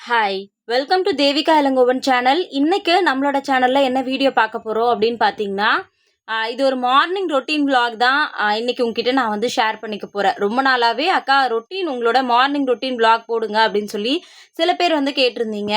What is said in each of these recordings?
Hi welcome to Devika Ilangovan channel. இன்னைக்கு நம்மளோட சேனலில் என்ன வீடியோ பார்க்க போகிறோம் அப்படின்னு பார்த்தீங்கன்னா, இது ஒரு மார்னிங் ரொட்டீன் vlog தான். இன்னைக்கு உங்ககிட்ட நான் வந்து ஷேர் பண்ணிக்க போகிறேன். ரொம்ப நாளாகவே அக்கா ரொட்டீன் உங்களோட மார்னிங் ரொட்டீன் vlog போடுங்க அப்படின்னு சொல்லி சில பேர் வந்து கேட்டிருந்தீங்க.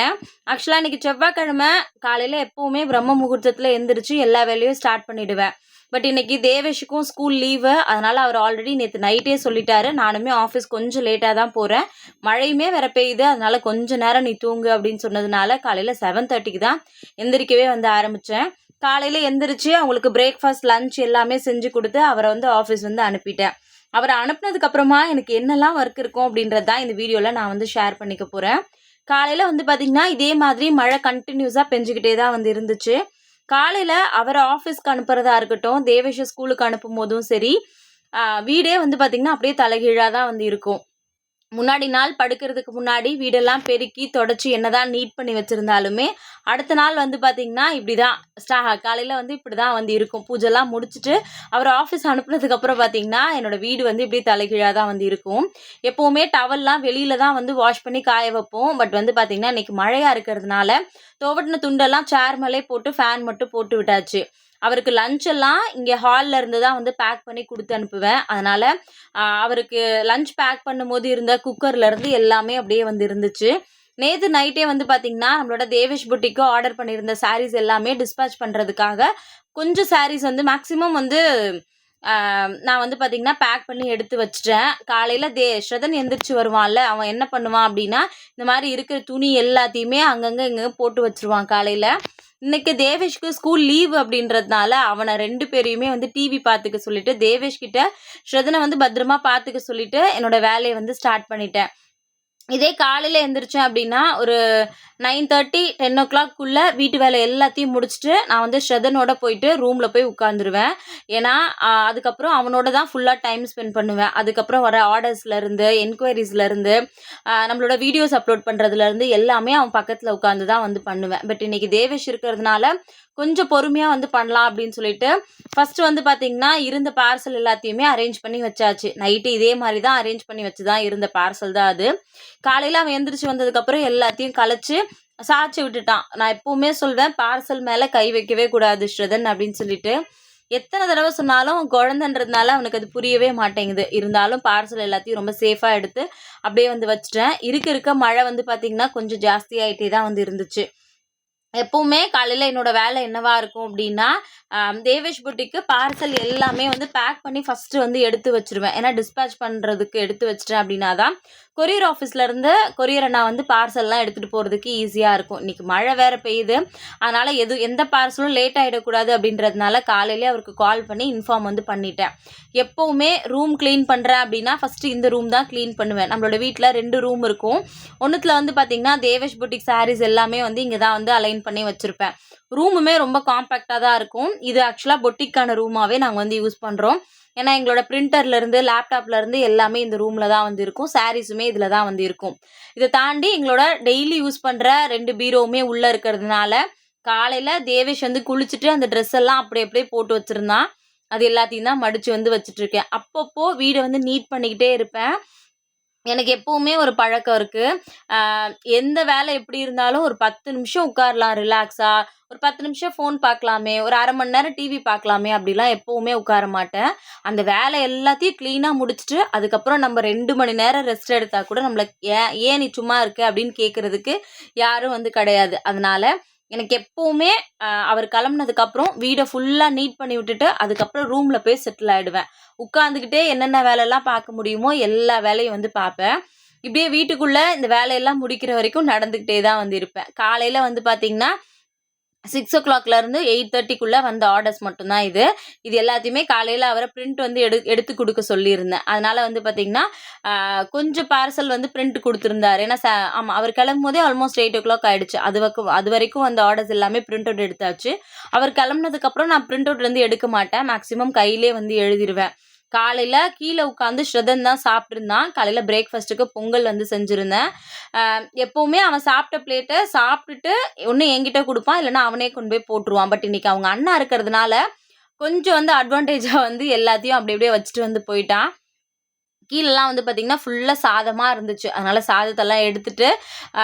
ஆக்சுவலாக இன்னைக்கு செவ்வாய்க்கிழமை காலையில் எப்போவுமே பிரம்ம முகூர்த்தத்தில் எந்திரிச்சு எல்லா வேலையும் ஸ்டார்ட் பண்ணிவிடுவேன். பட் இன்னைக்கு தேவேஷுக்கும் ஸ்கூல் லீவு, அதனால் அவர் ஆல்ரெடி நேற்று நைட்டே சொல்லிட்டாரு. நானுமே ஆஃபீஸ் கொஞ்சம் லேட்டாக தான் போகிறேன், மழையுமே வேற பெய்யுது, அதனால கொஞ்ச நேரம் நீ தூங்கு அப்படின்னு சொன்னதுனால காலையில் 7:30க்கு தான் எந்திரிக்கவே வந்து ஆரம்பித்தேன். காலையில் எந்திரிச்சு அவங்களுக்கு பிரேக்ஃபாஸ்ட் லஞ்ச் எல்லாமே செஞ்சு கொடுத்து அவரை வந்து ஆஃபீஸ் வந்து அனுப்பிட்டேன். அவரை அனுப்புனதுக்கப்புறமா எனக்கு என்னெல்லாம் ஒர்க் இருக்கும் அப்படின்றது தான் இந்த வீடியோவில் நான் வந்து ஷேர் பண்ணிக்க போகிறேன். காலையில் வந்து பார்த்திங்கன்னா இதே மாதிரி மழை கண்டினியூஸாக பெஞ்சிக்கிட்டே தான் வந்து இருந்துச்சு. காலையில் அவரை ஆஃபீஸ்க்கு அனுப்புறதா இருக்கட்டும், தேவேஷ ஸ்கூலுக்கு அனுப்பும் போதும் சரி, வீடே வந்து பார்த்திங்கன்னா அப்படியே தலைகீழாக தான் வந்து இருக்கும். முன்னாடி நாள் படுக்கிறதுக்கு முன்னாடி வீடெல்லாம் பெருக்கி தொடச்சி என்னதான் நீட் பண்ணி வச்சுருந்தாலுமே அடுத்த நாள் வந்து பார்த்திங்கன்னா இப்படி தான் காலையில் வந்து இப்படி தான் வந்து இருக்கும். பூஜைலாம் முடிச்சுட்டு அவர் ஆஃபீஸ் அனுப்புனதுக்கப்புறம் பார்த்திங்கன்னா என்னோடய வீடு வந்து இப்படி தலைகீழாக தான் வந்து இருக்கும். எப்போவுமே டவல்லாம் வெளியில் தான் வந்து வாஷ் பண்ணி காய வைப்போம். பட் வந்து பார்த்திங்கன்னா இன்றைக்கி மழையாக இருக்கிறதுனால துவட்டின துண்டெல்லாம் சேர் மேலே போட்டு ஃபேன் மட்டும் போட்டு விட்டாச்சு. அவருக்கு லஞ்ச் எல்லாம் இங்கே ஹாலில் இருந்து தான் வந்து பேக் பண்ணி கொடுத்து அனுப்புவேன். அதனால் அவருக்கு லஞ்ச் பேக் பண்ணும்போது இருந்த குக்கர்லேருந்து எல்லாமே அப்படியே வந்து இருந்துச்சு. நேற்று நைட்டே வந்து பார்த்திங்கன்னா நம்மளோட தேவேஷ் புட்டிக்கு ஆர்டர் பண்ணியிருந்த சாரீஸ் எல்லாமே டிஸ்பேச் பண்ணுறதுக்காக கொஞ்சம் சாரீஸ் வந்து மேக்ஸிமம் வந்து நான் வந்து பார்த்திங்கன்னா பேக் பண்ணி எடுத்து வச்சிட்டேன். காலையில் ஸ்ரதன் எந்திரிச்சு வருவான்ல, அவன் என்ன பண்ணுவான் அப்படின்னா இந்த மாதிரி இருக்கிற துணி எல்லாத்தையுமே அங்கங்கே இங்கே போட்டு வச்சுருவான். காலையில் இன்றைக்கி தேவேஷ்க்கு ஸ்கூல் லீவு அப்படின்றதுனால அவனை 2 பேரையுமே வந்து டிவி பார்த்துக்க சொல்லிவிட்டு தேவேஷ்கிட்ட ஸ்ரதனை வந்து பத்திரமா பார்த்துக்க சொல்லிவிட்டு என்னோடய வேலையை வந்து ஸ்டார்ட் பண்ணிட்டேன். இதே காலையில் எழுந்திரிச்சேன் அப்படின்னா ஒரு 9:30 10 வீட்டு வேலை எல்லாத்தையும் முடிச்சுட்டு நான் வந்து ஸ்ரதனோட போயிட்டு ரூமில் போய் உட்காந்துருவேன். ஏன்னா அதுக்கப்புறம் அவனோட தான் ஃபுல்லாக டைம் ஸ்பெண்ட் பண்ணுவேன். அதுக்கப்புறம் வர ஆர்டர்ஸ்லேருந்து என்கொயரிஸ்லேருந்து நம்மளோட வீடியோஸ் அப்லோட் பண்ணுறதுலேருந்து எல்லாமே அவன் பக்கத்தில் உட்காந்து தான் வந்து பண்ணுவேன். பட் இன்றைக்கி தேவேஷ் இருக்கிறதுனால கொஞ்சம் பொறுமையாக வந்து பண்ணலாம் அப்படின்னு சொல்லிட்டு ஃபஸ்ட்டு வந்து பார்த்திங்கன்னா இருந்த பார்சல் எல்லாத்தையுமே அரேஞ்ச் பண்ணி வச்சாச்சு. நைட்டு இதே மாதிரி தான் அரேஞ்ச் பண்ணி வச்சு தான் இருந்த பார்சல் தான் அது. காலையில் அவன் எந்திரிச்சு வந்ததுக்கப்புறம் எல்லாத்தையும் கலைச்சி சாய்ச்சி விட்டுட்டான். நான் எப்போவுமே சொல்வேன், பார்சல் மேலே கை வைக்கவே கூடாது ஸ்ரதன் அப்படின்னு சொல்லிட்டு. எத்தனை தடவை சொன்னாலும் குழந்தைன்றதுனால அவனுக்கு அது புரியவே மாட்டேங்குது. இருந்தாலும் பார்சல் எல்லாத்தையும் ரொம்ப சேஃபாக எடுத்து அப்படியே வந்து வச்சுட்டேன். இருக்க மழை வந்து பார்த்திங்கன்னா கொஞ்சம் ஜாஸ்தியாகிட்டே தான் வந்து இருந்துச்சு. எப்போவுமே காலையில் என்னோடய வேலை என்னவாக இருக்கும் அப்படின்னா தேவேஷ் புட்டிக்கு பார்சல் எல்லாமே வந்து பேக் பண்ணி ஃபஸ்ட்டு வந்து எடுத்து வச்சுருவேன். ஏன்னா டிஸ்பேச் பண்ணுறதுக்கு எடுத்து வச்சிட்டேன் அப்படின்னா தான் கொரியர் ஆஃபீஸ்லேருந்து கொரியரை நான் வந்து பார்சல்லாம் எடுத்துகிட்டு போகிறதுக்கு ஈஸியாக இருக்கும். இன்றைக்கி மழை வேறு பெய்யுது, அதனால் எந்த பார்சலும் லேட் ஆகிடக்கூடாது அப்படின்றதுனால காலையிலே அவருக்கு கால் பண்ணி இன்ஃபார்ம் வந்து பண்ணிட்டேன். எப்போவுமே ரூம் க்ளீன் பண்ணுறேன் அப்படின்னா ஃபஸ்ட்டு இந்த ரூம் தான் க்ளீன் பண்ணுவேன். நம்மளோட வீட்டில் 2 ரூம் இருக்கும். ஒன்றுத்தில் வந்து பார்த்திங்கன்னா தேவேஷ் புட்டிக் சாரீஸ் எல்லாமே வந்து இங்கே தான் வந்து அலைன் பண்ணி வச்சுருப்பேன். ரூமுமே ரொம்ப காம்பேக்டாக தான் இருக்கும். இது ஆக்சுவலாக பொட்டிக்கான ரூமாகவே நாங்கள் வந்து யூஸ் பண்ணுறோம். ஏன்னா எங்களோட பிரிண்டர்லேருந்து லேப்டாப்லேருந்து எல்லாமே இந்த ரூமில் தான் வந்து இருக்கும். சாரீஸுமே இதில் தான் வந்து இருக்கும். இதை தாண்டி எங்களோட டெய்லி யூஸ் பண்ணுற 2 பீரோவுமே உள்ளே இருக்கிறதுனால காலையில் தேவேஷ் வந்து குளிச்சுட்டு அந்த ட்ரெஸ் எல்லாம் அப்படியே போட்டு வச்சுருந்தான். அது எல்லாத்தையும் தான் மடித்து வந்து வச்சுட்ருக்கேன். அப்பப்போ வீடை வந்து நீட் பண்ணிக்கிட்டே இருப்பேன். எனக்கு எப்போவுமே ஒரு பழக்கம் இருக்குது. எந்த வேலை எப்படி இருந்தாலும் ஒரு 10 நிமிஷம் உட்காரலாம் ரிலாக்ஸாக. ஒரு 10 நிமிஷம் ஃபோன் பார்க்கலாமே, ஒரு அரை மணி நேரம் டிவி பார்க்கலாமே அப்படிலாம் எப்போவுமே உட்கார மாட்டேன். அந்த வேலை எல்லாத்தையும் க்ளீனாக முடிச்சுட்டு அதுக்கப்புறம் நம்ம 2 மணி நேரம் ரெஸ்ட் எடுத்தால் கூட நம்மளை ஏன் நீ சும்மா இருக்க அப்படின்னு கேட்குறதுக்கு யாரும் வந்து கிடையாது. அதனால் எனக்கு எப்போவுமே அவர் கிளம்புனதுக்கப்புறம் வீடை ஃபுல்லாக நீட் பண்ணி விட்டுட்டு அதுக்கப்புறம் ரூமில் போய் செட்டில் ஆகிடுவேன். உட்காந்துக்கிட்டே என்னென்ன வேலையெல்லாம் பார்க்க முடியுமோ எல்லா வேலையும் வந்து பார்ப்பேன். இப்படியே வீட்டுக்குள்ளே இந்த வேலையெல்லாம் முடிக்கிற வரைக்கும் நடந்துக்கிட்டே தான் வந்து இருப்பேன். காலையில் வந்து பார்த்திங்கன்னா 6 o'clockலேருந்து 8:30 வந்த ஆர்டர்ஸ் மட்டும்தான் இது. இது எல்லாத்தையுமே காலையில் அவரை பிரிண்ட் வந்து எடுத்து கொடுக்க சொல்லியிருந்தேன். அதனால் வந்து பார்த்திங்கன்னா கொஞ்சம் பார்சல் வந்து பிரிண்ட் கொடுத்துருந்தாரு. ஏன்னா ஆமாம், அவர் கிளம்பும் போதே ஆல்மோஸ்ட் 8 o'clock ஆகிடுச்சு. அது வரைக்கும் அந்த ஆர்டர்ஸ் எல்லாமே பிரிண்ட் அவுட் எடுத்தாச்சு. அவர் கிளம்புனதுக்கப்புறம் நான் பிரிண்ட் அவுட் வந்து எடுக்க மாட்டேன். மேக்ஸிமம் கையிலே வந்து எழுதிடுவேன். காலையில் கீழே உட்காந்து ஸ்ரதன் தான் சாப்பிட்ருந்தான். காலையில் பிரேக்ஃபாஸ்ட்டுக்கு பொங்கல் வந்து செஞ்சுருந்தேன். எப்போவுமே அவன் சாப்பிட்ட பிளேட்டை சாப்பிட்டுட்டு ஒன்று என்கிட்ட கொடுப்பான், இல்லைனா அவனே கொண்டு போய் போட்டுருவான். பட் இன்றைக்கி அவங்க அண்ணா இருக்கிறதுனால கொஞ்சம் வந்து அட்வான்டேஜாக வந்து எல்லாத்தையும் அப்படியே வச்சுட்டு வந்து போயிட்டான். கீழலாம் வந்து பார்த்திங்கன்னா ஃபுல்லாக சாதமாக இருந்துச்சு. அதனால் சாதத்தெல்லாம் எடுத்துட்டு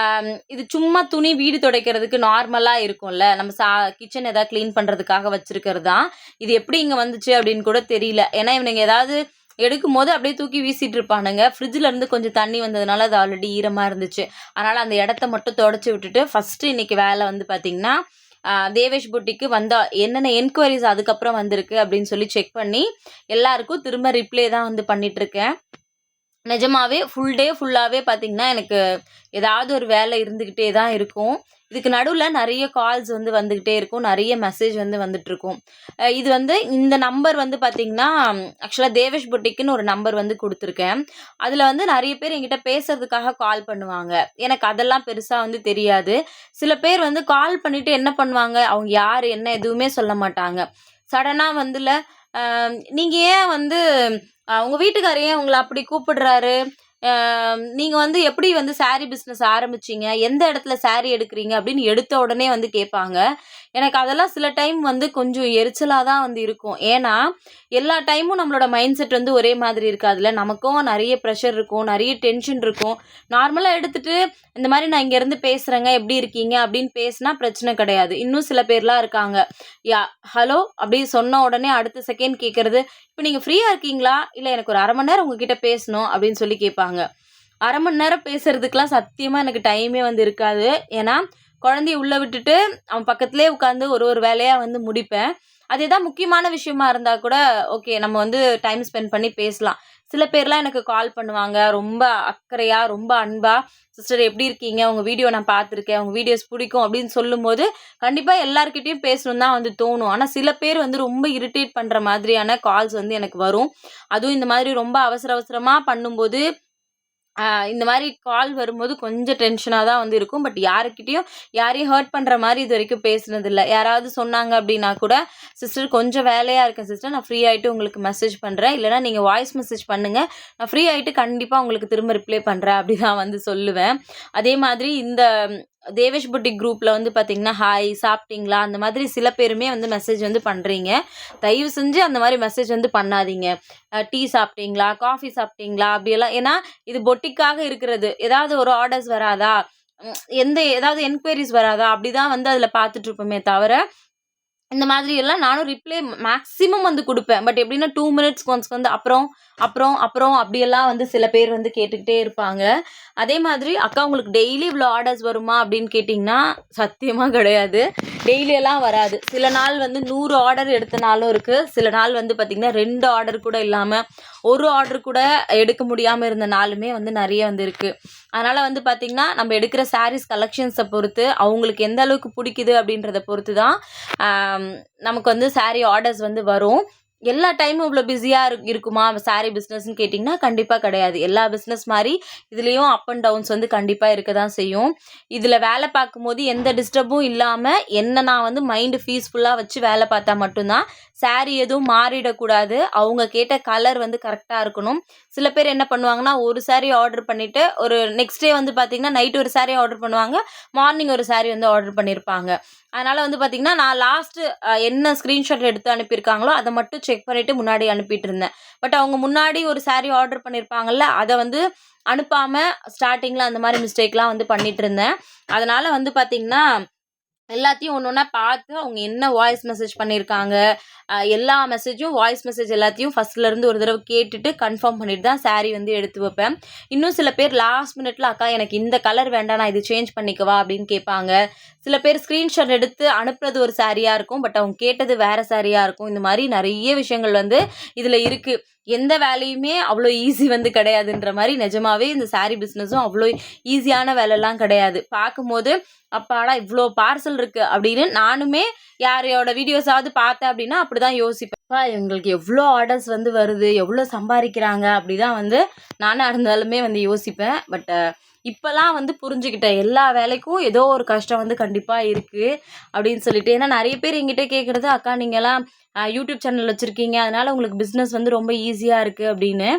இது சும்மா துணி வீடு துடைக்கிறதுக்கு நார்மலாக இருக்கும்ல, நம்ம கிச்சன் எதாவது க்ளீன் பண்ணுறதுக்காக வச்சுருக்கிறது தான். இது எப்படி இங்கே வந்துச்சு அப்படின்னு கூட தெரியல. ஏன்னா இவனுங்க ஏதாவது எடுக்கும்போது அப்படியே தூக்கி வீசிட்டு இருப்பானுங்க. ஃப்ரிட்ஜிலேருந்து கொஞ்சம் தண்ணி வந்ததுனால அது ஆல்ரெடி ஈரமாக இருந்துச்சு. அதனால் அந்த இடத்த மட்டும் தொடச்சி விட்டுட்டு ஃபஸ்ட்டு இன்றைக்கி வேலை வந்து பார்த்திங்கன்னா தேவேஷ் புட்டிக்கு என்னென்ன என்கொயரிஸ் அதுக்கப்புறம் வந்திருக்கு அப்படின்னு சொல்லி செக் பண்ணி எல்லாருக்கும் திரும்ப ரிப்ளை தான் வந்து பண்ணிகிட்ருக்கேன். நிஜமாவே ஃபுல்லாகவே பார்த்திங்கன்னா எனக்கு ஏதாவது ஒரு வேலை இருந்துக்கிட்டே தான் இருக்கும். இதுக்கு நடுவில் நிறைய கால்ஸ் வந்து வந்துக்கிட்டே இருக்கும், நிறைய மெசேஜ் வந்து வந்துட்டுருக்கும். இது வந்து இந்த நம்பர் வந்து பார்த்திங்கன்னா ஆக்சுவலாக தேவேஷ் புட்டிக்குன்னு ஒரு நம்பர் வந்து கொடுத்துருக்கேன். அதில் வந்து நிறைய பேர் என்கிட்ட பேசுறதுக்காக கால் பண்ணுவாங்க. எனக்கு அதெல்லாம் பெருசாக வந்து தெரியாது. சில பேர் வந்து கால் பண்ணிவிட்டு என்ன பண்ணுவாங்க, அவங்க யார் என்ன எதுவுமே சொல்ல மாட்டாங்க. சடனாக வந்துல நீங்கள் ஏன் வந்து உங்கள் வீட்டுக்காரர் ஏன் உங்களை அப்படி கூப்பிடுறாரு, நீங்கள் வந்து எப்படி வந்து சாரீ பிஸ்னஸ் ஆரம்பிச்சிங்க, எந்த இடத்துல சாரீ எடுக்கிறீங்க அப்படின்னு எடுத்த உடனே வந்து கேட்பாங்க. எனக்கு அதெல்லாம் சில டைம் வந்து கொஞ்சம் எரிச்சலாக தான் வந்து இருக்கும். ஏன்னா எல்லா டைமும் நம்மளோட மைண்ட் செட் வந்து ஒரே மாதிரி இருக்காதுல்ல. நமக்கும் நிறைய ப்ரெஷர் இருக்கும், நிறைய டென்ஷன் இருக்கும். நார்மலாக எடுத்துகிட்டு இந்த மாதிரி நான் இங்கேருந்து பேசுகிறேங்க, எப்படி இருக்கீங்க அப்படின்னு பேசினா பிரச்சனை கிடையாது. இன்னும் சில பேர்லாம் இருக்காங்க, ஹலோ அப்படி சொன்ன உடனே அடுத்த செகண்ட் கேட்குறது, இப்போ நீங்கள் ஃப்ரீயாக இருக்கீங்களா, இல்லை எனக்கு ஒரு 1/2 மணி நேரம் உங்ககிட்ட பேசணும் அப்படின்னு சொல்லி கேட்பாங்க. 1/2 மணி நேரம் பேசுறதுக்கெலாம் சத்தியமாக எனக்கு டைமே வந்து இருக்காது. ஏன்னா குழந்தைய உள்ளே விட்டுட்டு அவன் பக்கத்துலேயே உட்காந்து ஒரு வேலையாக வந்து முடிப்பேன். அது எதாவது முக்கியமான விஷயமா இருந்தால் கூட ஓகே, நம்ம வந்து டைம் ஸ்பெண்ட் பண்ணி பேசலாம். சில பேர்லாம் எனக்கு கால் பண்ணுவாங்க, ரொம்ப அக்கறையாக ரொம்ப அன்பாக, சிஸ்டர் எப்படி இருக்கீங்க, உங்கள் வீடியோ நான் பார்த்துருக்கேன், உங்கள் வீடியோஸ் பிடிக்கும் அப்படின்னு சொல்லும்போது கண்டிப்பாக எல்லாருக்கிட்டையும் பேசணும் தான் வந்து தோணும். ஆனால் சில பேர் வந்து ரொம்ப இரிட்டேட் பண்ணுற மாதிரியான கால்ஸ் வந்து எனக்கு வரும். அதுவும் இந்த மாதிரி ரொம்ப அவசரமாக பண்ணும்போது இந்த மாதிரி கால் வரும்போது கொஞ்சம் டென்ஷனாக தான் வந்து இருக்கும். பட் யாரையும் ஹர்ட் பண்ணுற மாதிரி இது வரைக்கும் பேசினதில்ல. யாராவது சொன்னாங்க அப்படின்னா கூட, சிஸ்டர் கொஞ்சம் வேலையாக இருக்கேன் சிஸ்டர், நான் ஃப்ரீ ஆகிட்டு உங்களுக்கு மெசேஜ் பண்ணுறேன், இல்லைனா நீங்கள் வாய்ஸ் மெசேஜ் பண்ணுங்கள், நான் ஃப்ரீ ஆகிட்டு கண்டிப்பாக உங்களுக்கு திரும்ப ரிப்ளை பண்ணுறேன் அப்படி தான் வந்து சொல்லுவேன். அதே மாதிரி இந்த தேவேஷ் புட்டிக் குரூப்பில் வந்து பார்த்திங்கன்னா ஹாய் சாப்பிட்டீங்களா அந்த மாதிரி சில பேருமே வந்து மெசேஜ் வந்து பண்ணுறீங்க. தயவு செஞ்சு அந்த மாதிரி மெசேஜ் வந்து பண்ணாதீங்க. டீ சாப்பிட்டீங்களா, காஃபி சாப்பிட்டீங்களா அப்படியெல்லாம். ஏன்னா இது பொட்டிக்காக இருக்கிறது. ஏதாவது ஒரு ஆர்டர்ஸ் வராதா, ஏதாவது என்கொயரிஸ் வராதா அப்படி தான் வந்து அதில் பார்த்துட்ருப்போமே தவிர, இந்த மாதிரி எல்லாம் நானும் ரிப்ளை மேக்ஸிமம் வந்து கொடுப்பேன். பட் எப்படின்னா 2 மினிட்ஸ்க்கு ஒன்ஸ் வந்து அப்புறம் அப்படியெல்லாம் வந்து சில பேர் வந்து கேட்டுக்கிட்டே இருப்பாங்க. அதே மாதிரி அக்கா உங்களுக்கு டெய்லி இவ்வளோ ஆர்டர்ஸ் வருமா அப்படின்னு கேட்டிங்கன்னா சத்தியமாக கிடையாது. டெய்லியெல்லாம் வராது. சில நாள் வந்து 100 ஆர்டர் எடுத்த நாளும் இருக்குது. சில நாள் வந்து பார்த்திங்கன்னா 2 ஆர்டர் கூட இல்லாமல் 1 ஆர்டர் கூட எடுக்க முடியாமல் இருந்த நாளுமே வந்து நிறைய வந்து இருக்குது. அதனால் வந்து பார்த்திங்கன்னா நம்ம எடுக்கிற சாரீஸ் கலெக்ஷன்ஸை பொறுத்து, அவங்களுக்கு எந்த அளவுக்கு பிடிக்குது அப்படின்றத பொறுத்து தான் நமக்கு வந்து சாரீ ஆர்டர்ஸ் வந்து வரும். எல்லா டைமும் இவ்வளோ பிஸியாக இருக்குமா சாரீ பிஸ்னஸ்ன்னு கேட்டிங்கன்னா கண்டிப்பாக கிடையாது. எல்லா பிஸ்னஸ் மாதிரி இதுலேயும் அப் அண்ட் டவுன்ஸ் வந்து கண்டிப்பாக இருக்க தான் செய்யும். இதில் வேலை பார்க்கும்போது எந்த டிஸ்டர்பும் இல்லாமல் நான் வந்து மைண்டு பீஸ்ஃபுல்லாக வச்சு வேலை பார்த்தா மட்டும்தான். சாரீ எதுவும் மாறிடக்கூடாது, அவங்க கேட்ட கலர் வந்து கரெக்டாக இருக்கணும். சில பேர் என்ன பண்ணுவாங்கன்னா, ஒரு சாரீ ஆர்டர் பண்ணிவிட்டு ஒரு நெக்ஸ்ட் டே வந்து பார்த்திங்கன்னா நைட்டு ஒரு சாரீ ஆர்டர் பண்ணுவாங்க, மார்னிங் ஒரு சாரீ வந்து ஆர்டர் பண்ணியிருப்பாங்க. அதனால் வந்து பார்த்திங்கன்னா நான் லாஸ்ட்டு என்ன ஸ்க்ரீன்ஷாட் எடுத்து அனுப்பியிருக்காங்களோ அதை மட்டும் செக் பண்ணிவிட்டு முன்னாடி அனுப்பிட்டு இருந்தேன். பட் அவங்க முன்னாடி ஒரு சாரீ ஆர்டர் பண்ணியிருப்பாங்கல்ல, அதை வந்து அனுப்பாமல் ஸ்டார்டிங்கில் அந்த மாதிரி மிஸ்டேக்லாம் வந்து பண்ணிகிட்டு இருந்தேன். அதனால் வந்து பார்த்திங்கன்னா எல்லாத்தையும் ஒன்று பார்த்து அவங்க என்ன வாய்ஸ் மெசேஜ் பண்ணியிருக்காங்க, எல்லா மெசேஜும் வாய்ஸ் மெசேஜ் எல்லாத்தையும் ஃபஸ்ட்லேருந்து ஒரு தடவை கேட்டுட்டு கன்ஃபார்ம் பண்ணிட்டு தான் சாரீ வந்து எடுத்து வைப்பேன். இன்னும் சில பேர் லாஸ்ட் மினிட்ல அக்கா எனக்கு இந்த கலர் வேண்டாம், நான் இது சேஞ்ச் பண்ணிக்கவா அப்படின்னு கேட்பாங்க. சில பேர் ஸ்க்ரீன்ஷாட் எடுத்து அனுப்புறது ஒரு சாரியாக இருக்கும், பட் அவங்க கேட்டது வேறு சாரியாக இருக்கும். இந்த மாதிரி நிறைய விஷயங்கள் வந்து இதில் இருக்குது. எந்த வேலையுமே அவ்வளோ ஈஸி வந்து கிடையாதுன்ற மாதிரி நிஜமாவே இந்த சாரீ பிஸ்னஸும் அவ்வளோ ஈஸியான வேலைலாம் கிடையாது. பார்க்கும்போது அப்பாடா இவ்வளோ பார்சல் இருக்குது அப்படின்னு நானுமே யாரையோட வீடியோஸாவது பார்த்தேன் அப்படின்னா அப்படி தான் யோசிப்பேன். இவங்களுக்கு எவ்வளோ ஆர்டர்ஸ் வந்து வருது, எவ்வளோ சம்பாதிக்கிறாங்க அப்படி தான் வந்து நானாக இருந்தாலுமே வந்து யோசிப்பேன். பட் இப்போலாம் வந்து புரிஞ்சுக்கிட்டேன், எல்லா வேலைக்கும் ஏதோ ஒரு கஷ்டம் வந்து கண்டிப்பாக இருக்குது அப்படின்னு சொல்லிட்டு. ஏன்னா நிறைய பேர் எங்கிட்ட கேட்குறது, அக்கா நீங்கள்லாம் யூடியூப் சேனல் வச்சுருக்கீங்க, அதனால் உங்களுக்கு பிஸ்னஸ் வந்து ரொம்ப ஈஸியாக இருக்குது அப்படின்னு.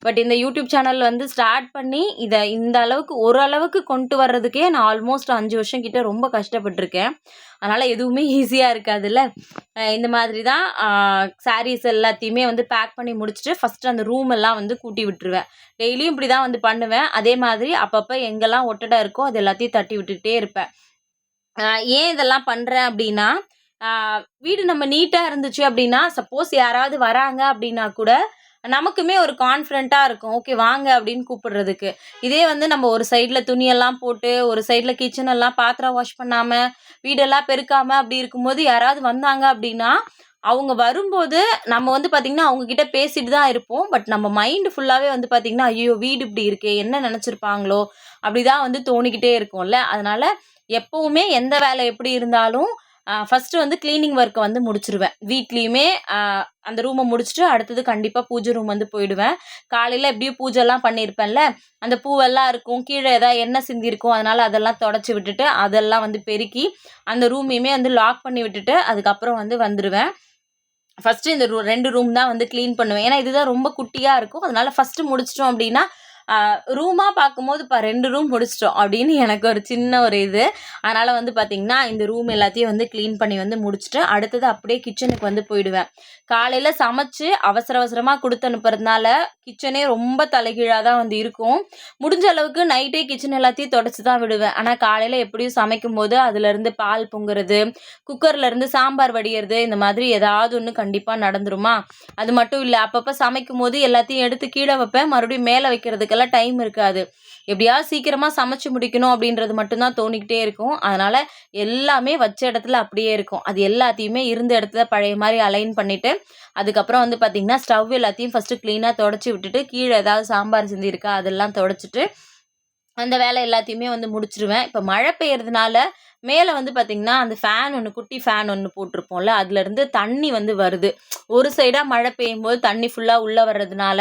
பட் இந்த யூடியூப் சேனல் வந்து ஸ்டார்ட் பண்ணி இதை இந்த அளவுக்கு ஓரளவுக்கு கொண்டு வர்றதுக்கே நான் ஆல்மோஸ்ட் 5 வருஷம் கிட்ட ரொம்ப கஷ்டப்பட்டிருக்கேன். அதனால் எதுவுமே ஈஸியாக இருக்காதுல்ல. இந்த மாதிரி தான் சாரீஸ் எல்லாத்தையுமே வந்து பேக் பண்ணி முடிச்சுட்டு ஃபஸ்ட்டு அந்த ரூம் எல்லாம் வந்து கூட்டி விட்டுருவேன். டெய்லியும் இப்படி தான் வந்து பண்ணுவேன். அதே மாதிரி அப்பப்போ எங்கெல்லாம் ஒட்டடை இருக்கோ அது எல்லாத்தையும் தட்டி விட்டுக்கிட்டே இருப்பேன். ஏன் இதெல்லாம் பண்ணுறேன் அப்படின்னா, வீடு நம்ம நீட்டாக இருந்துச்சு அப்படின்னா, சப்போஸ் யாராவது வராங்க அப்படின்னா கூட நமக்குமே ஒரு கான்ஃபிடென்ட்டாக இருக்கும். ஓகே வாங்க அப்படின்னு கூப்பிடுறதுக்கு. இதே வந்து நம்ம ஒரு சைடில் துணியெல்லாம் போட்டு, ஒரு சைடில் கிச்சனெல்லாம் பாத்திரம் வாஷ் பண்ணாமல், வீடெல்லாம் பெருக்காமல் அப்படி இருக்கும்போது யாராவது வந்தாங்க அப்படின்னா, அவங்க வரும்போது நம்ம வந்து பார்த்திங்கன்னா, அவங்கக்கிட்ட பேசிட்டு தான் இருப்போம். பட் நம்ம மைண்டு ஃபுல்லாகவே வந்து பார்த்திங்கன்னா, ஐயோ வீடு இப்படி இருக்கே, என்ன நினச்சிருப்பாங்களோ அப்படி தான் வந்து தோணிக்கிட்டே இருக்கும்ல. அதனால் எப்போவுமே எந்த வேலை எப்படி இருந்தாலும் ஃபஸ்ட்டு வந்து க்ளீனிங் ஒர்க்கை வந்து முடிச்சிருவேன். வீட்லேயுமே அந்த ரூமை முடிச்சுட்டு அடுத்தது கண்டிப்பாக பூஜை ரூம் வந்து போயிடுவேன். காலையில் எப்படியும் பூஜைலாம் பண்ணியிருப்பேன்ல, அந்த பூவெல்லாம் இருக்கும், கீழே ஏதாவது எண்ணெய் சிந்திருக்கும், அதனால் அதெல்லாம் தொடச்சி விட்டுட்டு அதெல்லாம் வந்து பெருக்கி அந்த ரூமையுமே வந்து லாக் பண்ணி விட்டுட்டு அதுக்கப்புறம் வந்து வந்துடுவேன். ஃபஸ்ட்டு இந்த 2 ரூம் தான் வந்து க்ளீன் பண்ணுவேன். ஏன்னா இதுதான் ரொம்ப குட்டியாக இருக்கும். அதனால் ஃபஸ்ட்டு முடிச்சிட்டோம் அப்படின்னா ரூமாக பார்க்கும்போது 2 ரூம் முடிச்சிட்டோம் அப்படின்னு எனக்கு ஒரு சின்ன ஒரு இது. அதனால் வந்து பார்த்திங்கன்னா இந்த ரூம் எல்லாத்தையும் வந்து க்ளீன் பண்ணி வந்து முடிச்சுட்டு அடுத்தது அப்படியே கிச்சனுக்கு வந்து போயிடுவேன். காலையில் சமைச்சு அவசர அவசரமாக கொடுத்து அனுப்புறதுனால கிச்சனே ரொம்ப தலைகீழாக தான் வந்து இருக்கும். முடிஞ்ச அளவுக்கு நைட்டே கிச்சன் எல்லாத்தையும் தொடச்சி தான் விடுவேன். ஆனால் காலையில் எப்படியும் சமைக்கும் போது அதுலேருந்து பால் பொங்குறது, குக்கர்லேருந்து சாம்பார் வடிகிறது, இந்த மாதிரி ஏதாவது ஒன்று கண்டிப்பாக நடந்துருமா. அது மட்டும் இல்லை, அப்பப்போ சமைக்கும் போது எல்லாத்தையும் எடுத்து கீழே வைப்பேன், மறுபடியும் மேலே வைக்கிறதுக்கெல்லாம் டைம் இருக்காது. எப்படியாவது சீக்கிரமாக சமைச்சு முடிக்கணும் அப்படின்றது மட்டும்தான் தோணிக்கிட்டே இருக்கும். அதனால் எல்லாமே வச்ச இடத்துல அப்படியே இருக்கும். அது எல்லாத்தையுமே இருந்த இடத்துல பழைய மாதிரி அலைன் பண்ணிவிட்டு அதுக்கப்புறம் வந்து பார்த்திங்கன்னா ஸ்டவ் எல்லாத்தையும் ஃபஸ்ட்டு க்ளீனாக தொடச்சி விட்டுட்டு கீழே ஏதாவது சாம்பார் சிந்திருக்கா அதெல்லாம் தொடச்சிட்டு அந்த வேலை எல்லாத்தையுமே வந்து முடிச்சிருவேன். இப்போ மழை பெய்யறதுனால மேலே வந்து பார்த்திங்கன்னா அந்த ஃபேன் ஒன்று குட்டி ஃபேன் ஒன்று போட்டிருப்போம்ல, அதுலேருந்து தண்ணி வந்து வருது. ஒரு சைடாக மழை பெய்யும்போது தண்ணி ஃபுல்லாக உள்ளே வர்றதுனால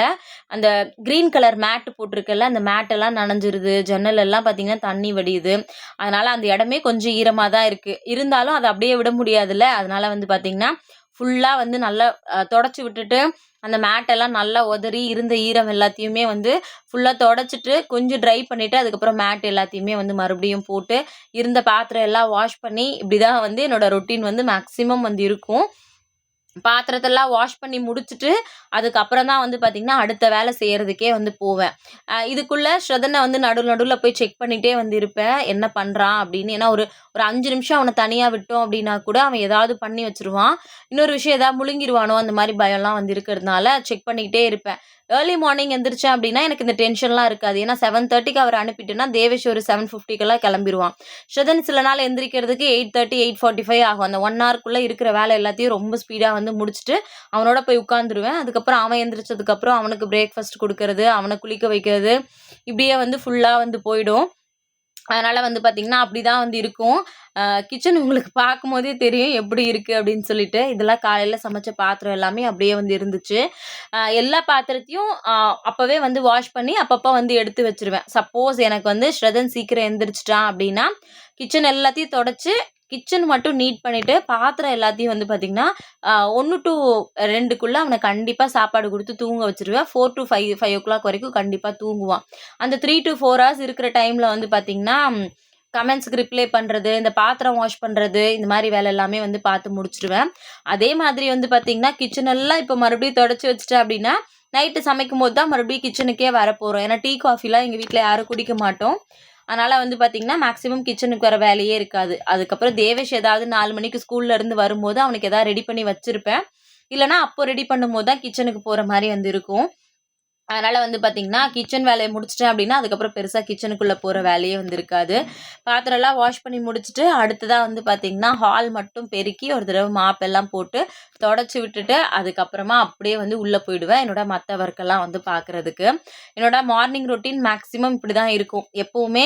அந்த க்ரீன் கலர் மேட்டு போட்டிருக்கல, அந்த மேட்டெல்லாம் நனைஞ்சிருது. ஜன்னலெல்லாம் பார்த்திங்கன்னா தண்ணி வடியுது. அதனால் அந்த இடமே கொஞ்சம் ஈரமாக தான் இருக்குது. இருந்தாலும் அதை அப்படியே விட முடியாதுல்ல. அதனால் வந்து பார்த்திங்கன்னா ஃபுல்லாக வந்து நல்லா தொடச்சி விட்டுட்டு அந்த மேட்டெல்லாம் நல்லா உதறி இருந்த ஈரம் எல்லாத்தையுமே வந்து ஃபுல்லாக தொடச்சிட்டு கொஞ்சம் ட்ரை பண்ணிவிட்டு அதுக்கப்புறம் மேட் எல்லாத்தையுமே வந்து மறுபடியும் போட்டு இருந்த பாத்திரம் எல்லாம் வாஷ் பண்ணி இப்படி தான் வந்து என்னோடய ரொட்டீன் வந்து மேக்ஸிமம் வந்து இருக்கும். பாத்திரத்தெல்லாம் வாஷ் பண்ணி முடிச்சுட்டு அதுக்கப்புறம் தான் வந்து பார்த்திங்கன்னா அடுத்த வேலை செய்கிறதுக்கே வந்து போவேன். இதுக்குள்ளே ஸ்ரதனை வந்து நடுவில் போய் செக் பண்ணிகிட்டே வந்து இருப்பேன், என்ன பண்ணுறான் அப்படின்னு. ஏன்னா ஒரு 5 நிமிஷம் அவனை தனியாக விட்டோம் அப்படின்னா கூட அவன் ஏதாவது பண்ணி வச்சுருவான். இன்னொரு விஷயம் ஏதாவது முழுங்கிடுவானோ அந்த மாதிரி பயம்லாம் வந்து இருக்கிறதுனால செக் பண்ணிக்கிட்டே இருப்பேன். ஏர்லி மார்னிங் எந்திரிச்சேன் அப்படின்னா எனக்கு இந்த டென்ஷன்லாம் இருக்காது. ஏன்னா 7:30க்கு அவர் அனுப்பிட்டேன்னா தேவேஷ் ஒரு 7:50க்கெல்லாம் கிளம்பிடுவான். ஸ்ரதன் சில நாள் எந்திரிக்கிறதுக்கு 8:30 8:45 ஆகும். அந்த 1 ஹவர்க்குள்ளே இருக்கிற வேலை எல்லாத்தையும் ரொம்ப ஸ்பீடாக வந்து முடிச்சுட்டு அவனோட போய் உட்காந்துருவேன். அதுக்கப்புறம் அவன் எந்திரிச்சதுக்கப்புறம் அவனுக்கு பிரேக்ஃபாஸ்ட் கொடுக்கறது, அவனை குளிக்க வைக்கிறது, இப்படியே வந்து ஃபுல்லாக வந்து போயிடும். அதனால் வந்து பார்த்திங்கன்னா அப்படி தான் வந்து இருக்கும். கிச்சன் உங்களுக்கு பார்க்கும்போதே தெரியும் எப்படி இருக்குது அப்படின்னு சொல்லிட்டு. இதெல்லாம் காலையில் சமைச்ச பாத்திரம் எல்லாமே அப்படியே வந்து இருந்துச்சு. எல்லா பாத்திரத்தையும் அப்போவே வந்து வாஷ் பண்ணி அப்பப்போ வந்து எடுத்து வச்சுருவேன். சப்போஸ் எனக்கு வந்து ஸ்ரதன் சீக்கிரம் எந்திரிச்சிட்டான் அப்படின்னா கிச்சன் எல்லாத்தையும் தொடச்சி கிச்சன் மட்டும் நீட் பண்ணிவிட்டு பாத்திரம் எல்லாத்தையும் வந்து பார்த்திங்கன்னா 1 to 2க்குள்ளே அவனை கண்டிப்பாக சாப்பாடு கொடுத்து தூங்க வச்சுருவேன். 4 to 5 o'clock வரைக்கும் கண்டிப்பாக தூங்குவான். அந்த 3 to 4 hours இருக்கிற டைமில் வந்து பார்த்திங்கன்னா கமெண்ட்ஸுக்கு ரிப்ளை பண்ணுறது, இந்த பாத்திரம் வாஷ் பண்ணுறது, இந்த மாதிரி வேலை எல்லாமே வந்து பார்த்து முடிச்சிடுவேன். அதே மாதிரி வந்து பார்த்திங்கன்னா கிச்சனெல்லாம் இப்போ மறுபடியும் தொடச்சி வச்சுட்டேன் அப்படின்னா நைட்டு சமைக்கும் போது தான் மறுபடியும் கிச்சனுக்கே வரப்போகிறோம். ஏன்னா டீ காஃபிலாம் எங்கள் வீட்டில் யாரும் குடிக்க மாட்டோம். அதனால் வந்து பார்த்திங்கன்னா மேக்ஸிமம் கிச்சனுக்கு வர வேலையே இருக்காது. அதுக்கப்புறம் தேவேஷ் ஏதாவது 4 மணிக்கு ஸ்கூல்லேருந்து வரும்போது அவனுக்கு எதாவது ரெடி பண்ணி வச்சுருப்பேன். இல்லைனா அப்போ ரெடி பண்ணும்போது தான் கிச்சனுக்கு போகிற மாதிரி வந்து இருக்கும். அதனால் வந்து பார்த்திங்கன்னா கிச்சன் வேலையை முடிச்சிட்டேன் அப்படின்னா அதுக்கப்புறம் பெருசாக கிச்சனுக்குள்ளே போகிற வேலையே வந்து இருக்காது. பாத்திரம்லாம் வாஷ் பண்ணி முடிச்சுட்டு அடுத்ததாக வந்து பார்த்திங்கன்னா ஹால் மட்டும் பெருக்கி ஒரு தடவை மாப்பெல்லாம் போட்டு தொடச்சி விட்டுட்டு அதுக்கப்புறமா அப்படியே வந்து உள்ளே போயிடுவேன் என்னோட மற்ற ஒர்க்கெல்லாம் வந்து பார்க்குறதுக்கு. என்னோட மார்னிங் ரொட்டீன் மேக்ஸிமம் இப்படி தான் இருக்கும். எப்போவுமே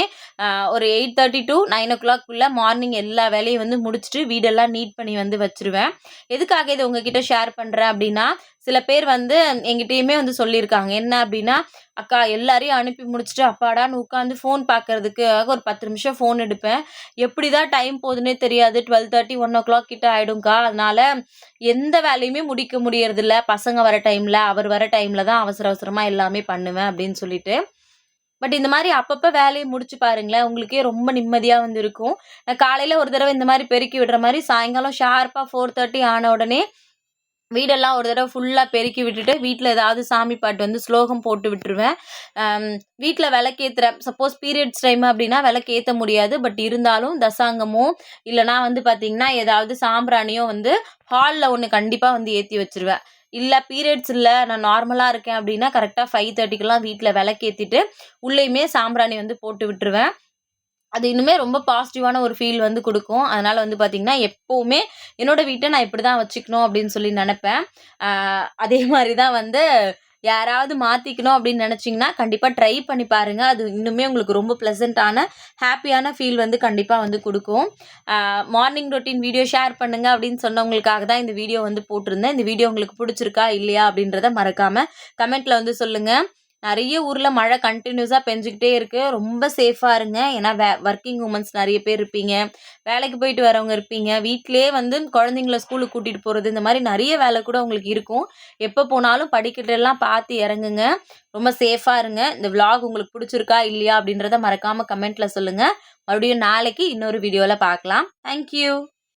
ஒரு 8:30 to 9 o'clock மார்னிங் எல்லா வேலையும் வந்து முடிச்சுட்டு வீடெல்லாம் நீட் பண்ணி வந்து வச்சுருவேன். எதுக்காக இதை உங்ககிட்ட ஷேர் பண்ணுறேன் அப்படின்னா சில பேர் வந்து எங்கிட்டயுமே வந்து சொல்லியிருக்காங்க. என்ன அப்படின்னா, அக்கா எல்லாரையும் அனுப்பி முடிச்சுட்டு அப்பாடான்னு உட்காந்து ஃபோன் பார்க்கறதுக்கு ஒரு 10 நிமிஷம் ஃபோன் எடுப்பேன். எப்படி தான் டைம் போகுதுன்னே தெரியாது. 12:30 1 o'clock கிட்ட ஆகிடும்க்கா. அதனால் எந்த எந்த வேலையுமே முடிக்க முடியறதில்ல. பசங்க வர டைமில், அவர் வர டைமில் தான் அவசர அவசரமாக எல்லாமே பண்ணுவேன் அப்படின்னு சொல்லிட்டு. பட் இந்த மாதிரி அப்பப்போ வேலையை முடிச்சு பாருங்களேன், உங்களுக்கே ரொம்ப நிம்மதியாக வந்து இருக்கும். நான் காலையில் ஒரு தடவை இந்த மாதிரி பெருக்கி விடுற மாதிரி, சாயங்காலம் ஷார்ப்பாக 4:30 ஆன உடனே வீடெல்லாம் ஒரு தடவை ஃபுல்லாக பெருக்கி விட்டுட்டு, வீட்டில் ஏதாவது சாமி பாட்டு வந்து ஸ்லோகம் போட்டு விட்டுருவேன். வீட்டில் விளக்கேத்துறேன், சப்போஸ் பீரியட்ஸ் டைம் அப்படின்னா விளக்கேற்ற முடியாது. பட் இருந்தாலும் தசாங்கமோ இல்லைனா வந்து பார்த்திங்கன்னா ஏதாவது சாம்பிராணியோ வந்து ஹாலில் ஒன்று கண்டிப்பாக வந்து ஏற்றி வச்சுருவேன். இல்லை பீரியட்ஸ் இல்லை, நான் நார்மலாக இருக்கேன் அப்படின்னா கரெக்டாக 5:30க்கெல்லாம் வீட்டில் விளக்கேற்றிட்டு உள்ளேயுமே சாம்பிராணி வந்து போட்டு விட்டுருவேன். அது இன்னுமே ரொம்ப பாசிட்டிவான ஒரு ஃபீல் வந்து குடுக்கும். அதனால வந்து பார்த்தீங்கன்னா, எப்பவுமே என்னோட வீட்ட நான் இப்படி தான் வச்சுக்கணும் அப்படின்னு சொல்லி நெனப்பேன். அதே மாரி தான் வந்து யாராவது மாத்திக்கணும் அப்படின்னு நெனச்சீங்கன்னா, கண்டிப்பா ட்ரை பண்ணி பாருங்க. அது இன்னுமே உங்களுக்கு ரொம்ப ப்ளசன்ட்டான, ஹேப்பியான ஃபீல் வந்து கண்டிப்பா வந்து குடுக்கும். மார்னிங் ரொட்டீன் வீடியோ ஷேர் பண்ணுங்க அப்படின்னு சொன்னவங்களுக்காக தான் இந்த வீடியோ வந்து போட்டிருந்தேன். இந்த வீடியோ உங்களுக்கு புடிச்சிருக்கா? இல்லையா? அப்படின்றத மறக்காம கமெண்ட்ல வந்து சொல்லுங்க. நிறைய ஊர்ல மழை கண்டினியூஸா பெஞ்சுக்கிட்டே இருக்கு. ரொம்ப சேஃபா இருங்க. ஏன்னா வொர்க்கிங் வுமன்ஸ் நெறைய பேர் இருப்பீங்க. வேலைக்கு போயிட்டு வரவங்க இருப்பீங்க. வீட்டிலேயே வந்து குழந்தைங்கள ஸ்கூலுக்கு கூட்டிட்டு போறது, இந்த மாரி நெறைய வேலை கூட உங்களுக்கு இருக்கும். எப்போ போனாலும் படிக்கட்டெல்லாம் பார்த்து இறங்குங்க. ரொம்ப சேஃபா இருங்க. இந்த விளாக் உங்களுக்கு பிடிச்சிருக்கா? இல்லையா? அப்படின்றத மறக்காம கமெண்ட்ல சொல்லுங்க. மறுபடியும் நாளைக்கு இன்னொரு வீடியோல பார்க்கலாம். Thank you.